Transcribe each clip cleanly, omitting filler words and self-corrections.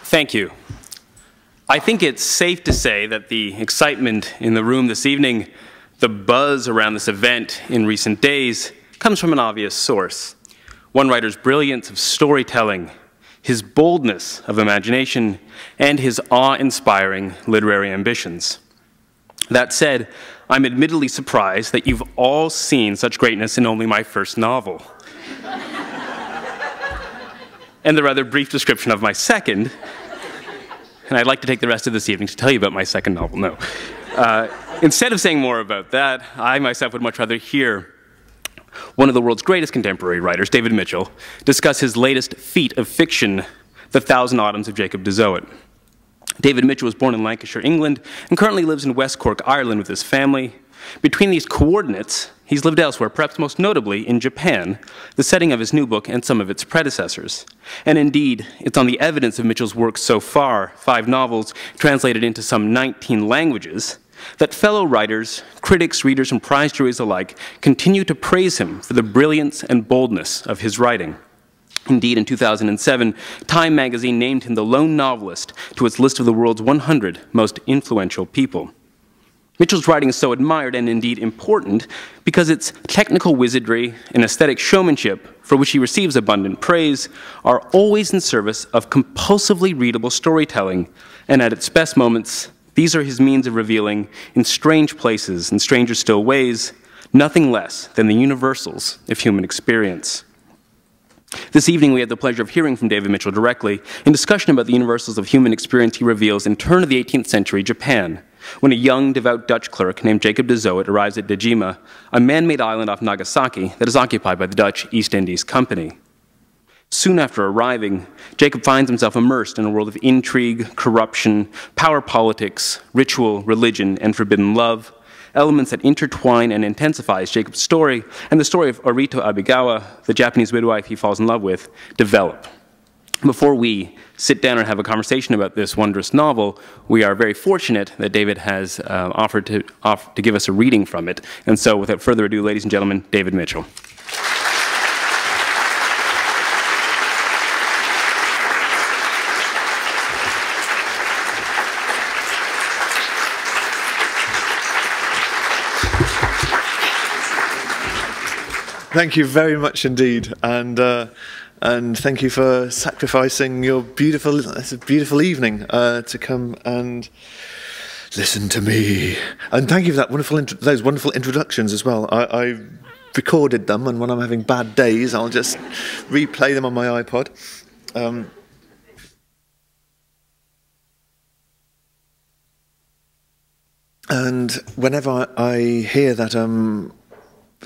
Thank you. I think it's safe to say that the excitement in the room this evening, the buzz around this event in recent days, comes from an obvious source. One writer's brilliance of storytelling, his boldness of imagination, and his awe-inspiring literary ambitions. That said, I'm admittedly surprised that you've all seen such greatness in only my first novel. And the rather brief description of my second, and I'd like to take the rest of this evening to tell you about my second novel, no. Instead of saying more about that, I myself would much rather hear one of the world's greatest contemporary writers, David Mitchell, discuss his latest feat of fiction, The Thousand Autumns of Jacob de Zoet. David Mitchell was born in Lancashire, England, and currently lives in West Cork, Ireland with his family. Between these coordinates, he's lived elsewhere, perhaps most notably in Japan, the setting of his new book and some of its predecessors. And indeed, it's on the evidence of Mitchell's work so far, 5 novels translated into some 19 languages, that fellow writers, critics, readers, and prize juries alike continue to praise him for the brilliance and boldness of his writing. Indeed, in 2007, Time magazine named him the lone novelist to its list of the world's 100 most influential people. Mitchell's writing is so admired and indeed important because its technical wizardry and aesthetic showmanship, for which he receives abundant praise, are always in service of compulsively readable storytelling, and at its best moments, these are his means of revealing, in strange places and stranger still ways, nothing less than the universals of human experience. This evening, we had the pleasure of hearing from David Mitchell directly in discussion about the universals of human experience he reveals in turn of the 18th century Japan, when a young, devout Dutch clerk named Jacob de Zoet arrives at Dejima, a man-made island off Nagasaki that is occupied by the Dutch East Indies Company. Soon after arriving, Jacob finds himself immersed in a world of intrigue, corruption, power politics, ritual, religion, and forbidden love, elements that intertwine and intensify as Jacob's story and the story of Orito Abigawa, the Japanese midwife he falls in love with, develop. Before we sit down and have a conversation about this wondrous novel, we are very fortunate that David has offered to give us a reading from it. And so, without further ado, ladies and gentlemen, David Mitchell. Thank you very much indeed, and thank you for sacrificing your beautiful evening to come and listen to me. And thank you for that those wonderful introductions as well. I recorded them, and when I'm having bad days, I'll just replay them on my iPod. And whenever I hear that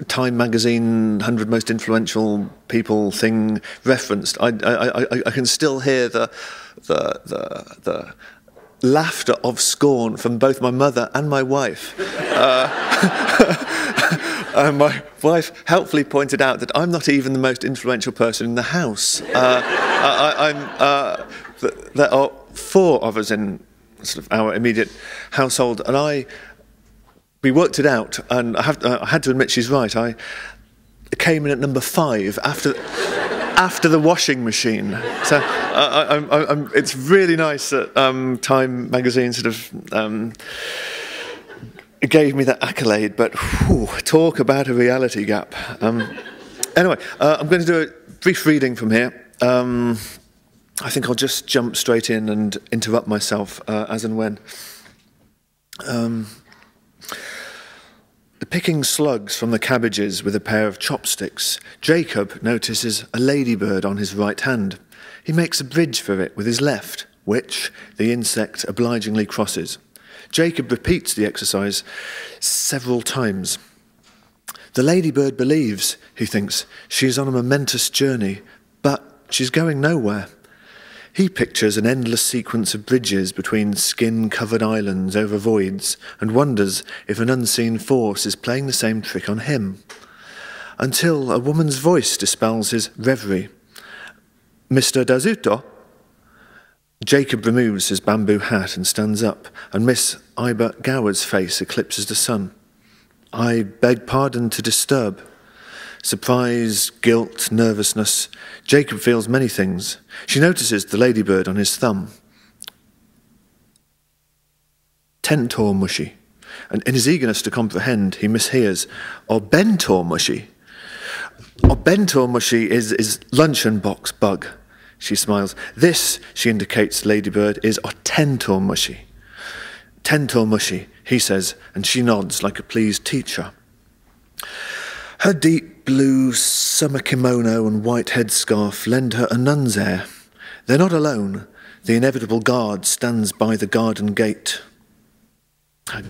Time magazine 100 most influential people thing referenced, I can still hear the laughter of scorn from both my mother and my wife. And my wife helpfully pointed out that I'm not even the most influential person in the house. There are 4 of us in sort of our immediate household, and we worked it out, and I had to admit she's right. I came in at number 5 after the washing machine. So it's really nice that Time magazine sort of gave me that accolade. But whew, talk about a reality gap. Anyway, I'm going to do a brief reading from here. I think I'll just jump straight in and interrupt myself as and when. Picking slugs from the cabbages with a pair of chopsticks, Jacob notices a ladybird on his right hand. He makes a bridge for it with his left, which the insect obligingly crosses. Jacob repeats the exercise several times. The ladybird believes, he thinks, she is on a momentous journey, but she's going nowhere. He pictures an endless sequence of bridges between skin-covered islands over voids and wonders if an unseen force is playing the same trick on him. Until a woman's voice dispels his reverie. Mr. Dazuto? Jacob removes his bamboo hat and stands up, and Miss Iba Gower's face eclipses the sun. I beg pardon to disturb. Surprise, guilt, nervousness. Jacob feels many things. She notices the ladybird on his thumb. Tentor mushy. And in his eagerness to comprehend, he mishears, or bentor mushy. Or bentor mushy is luncheon box bug. She smiles. This, she indicates ladybird, is or tentor mushy. Tentor mushy, he says, and she nods like a pleased teacher. Her deep blue summer kimono and white headscarf lend her a nun's air. They're not alone. The inevitable guard stands by the garden gate.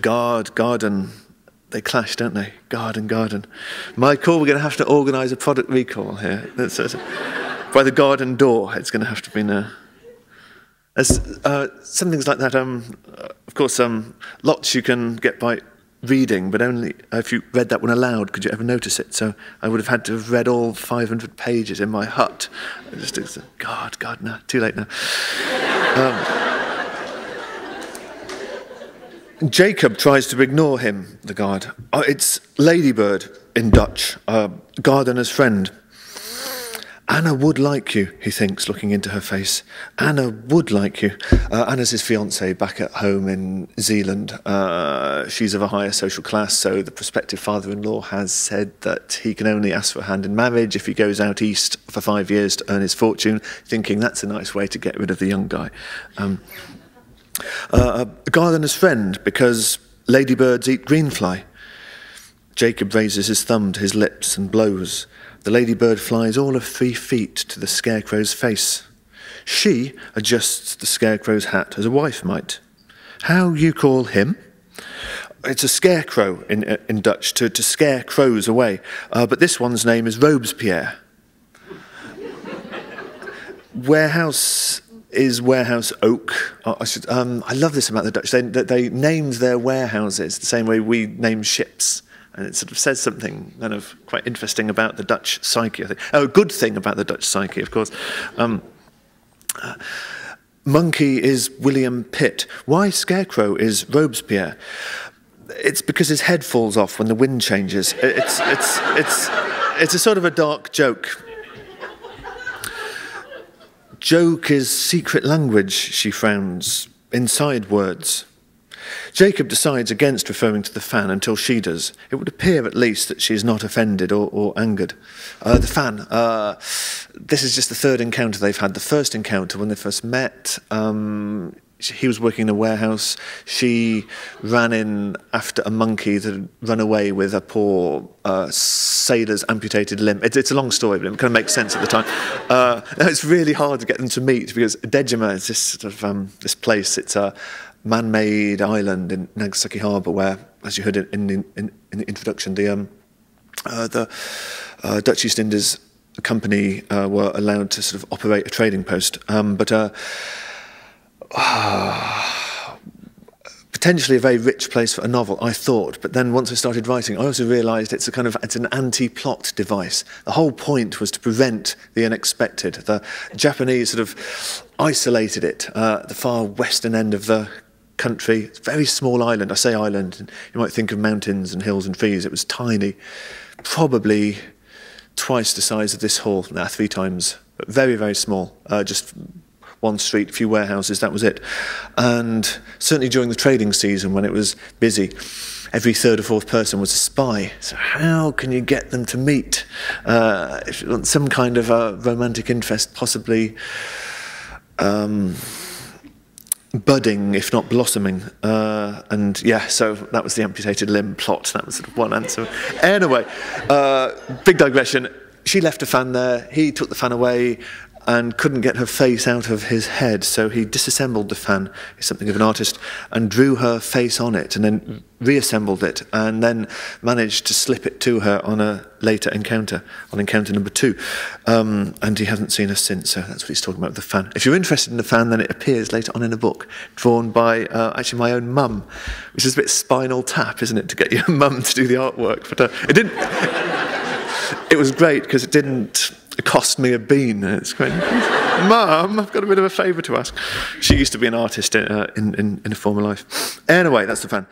Garden. They clash, don't they? Garden. Michael, we're going to have to organise a product recall here. By the garden door, it's going to have to be now. Some things like that, of course, lots you can get by reading, but only if you read that one aloud could you ever notice it. So I would have had to have read all 500 pages in my hut. God, no, too late now. Jacob tries to ignore him, the guard. It's ladybird in Dutch, gardener's friend. Anna would like you, he thinks, looking into her face. Anna would like you. Anna's his fiancée back at home in Zealand. She's of a higher social class, so the prospective father-in-law has said that he can only ask for a hand in marriage if he goes out east for 5 years to earn his fortune, thinking that's a nice way to get rid of the young guy. A gardener's friend, because ladybirds eat greenfly. Jacob raises his thumb to his lips and blows. The ladybird flies all of 3 feet to the scarecrow's face. She adjusts the scarecrow's hat as a wife might. How you call him? It's a scarecrow in Dutch, to scare crows away. But this one's name is Robespierre. Warehouse is warehouse oak. I love this about the Dutch. They named their warehouses the same way we name ships. And it sort of says something kind of quite interesting about the Dutch psyche, I think. Oh, a good thing about the Dutch psyche, of course. Monkey is William Pitt. Why Scarecrow is Robespierre? It's because his head falls off when the wind changes. It's a sort of a dark joke. Joke is secret language, she frowns, inside words. Jacob decides against referring to the fan until she does. It would appear, at least, that she's not offended or angered. The fan. This is just the 3rd encounter they've had. The first encounter, when they first met, he was working in a warehouse. She ran in after a monkey that had run away with a poor sailor's amputated limb. It's a long story, but it kind of makes sense at the time. It's really hard to get them to meet because Dejima is this sort of this place. It's a man-made island in Nagasaki Harbour where, as you heard in the introduction, the Dutch East Indies Company were allowed to sort of operate a trading post. Potentially a very rich place for a novel, I thought. But then once I started writing, I also realised it's an anti-plot device. The whole point was to prevent the unexpected. The Japanese sort of isolated it at the far western end of the country. It's a very small island. I say island, you might think of mountains and hills and trees. It was tiny, probably twice the size of this hall. 3 times, but very, very small. Just one street, a few warehouses, that was it. And certainly during the trading season when it was busy, every 3rd or 4th person was a spy. So how can you get them to meet? If you want some kind of a romantic interest, possibly budding, if not blossoming. And yeah, so that was the amputated limb plot. That was sort of one answer. Anyway, big digression. She left a fan there. He took the fan away and couldn't get her face out of his head, so he disassembled the fan, he's something of an artist, and drew her face on it, and then reassembled it, and then managed to slip it to her on a later encounter, on encounter number 2. And he hasn't seen her since, so that's what he's talking about with the fan. If you're interested in the fan, then it appears later on in a book, drawn by actually my own mum, which is a bit Spinal Tap, isn't it, to get your mum to do the artwork. But it didn't... It was great, because it didn't cost me a bean. It's great. Mum, I've got a bit of a favour to ask. She used to be an artist in a former life. Anyway, that's the fan.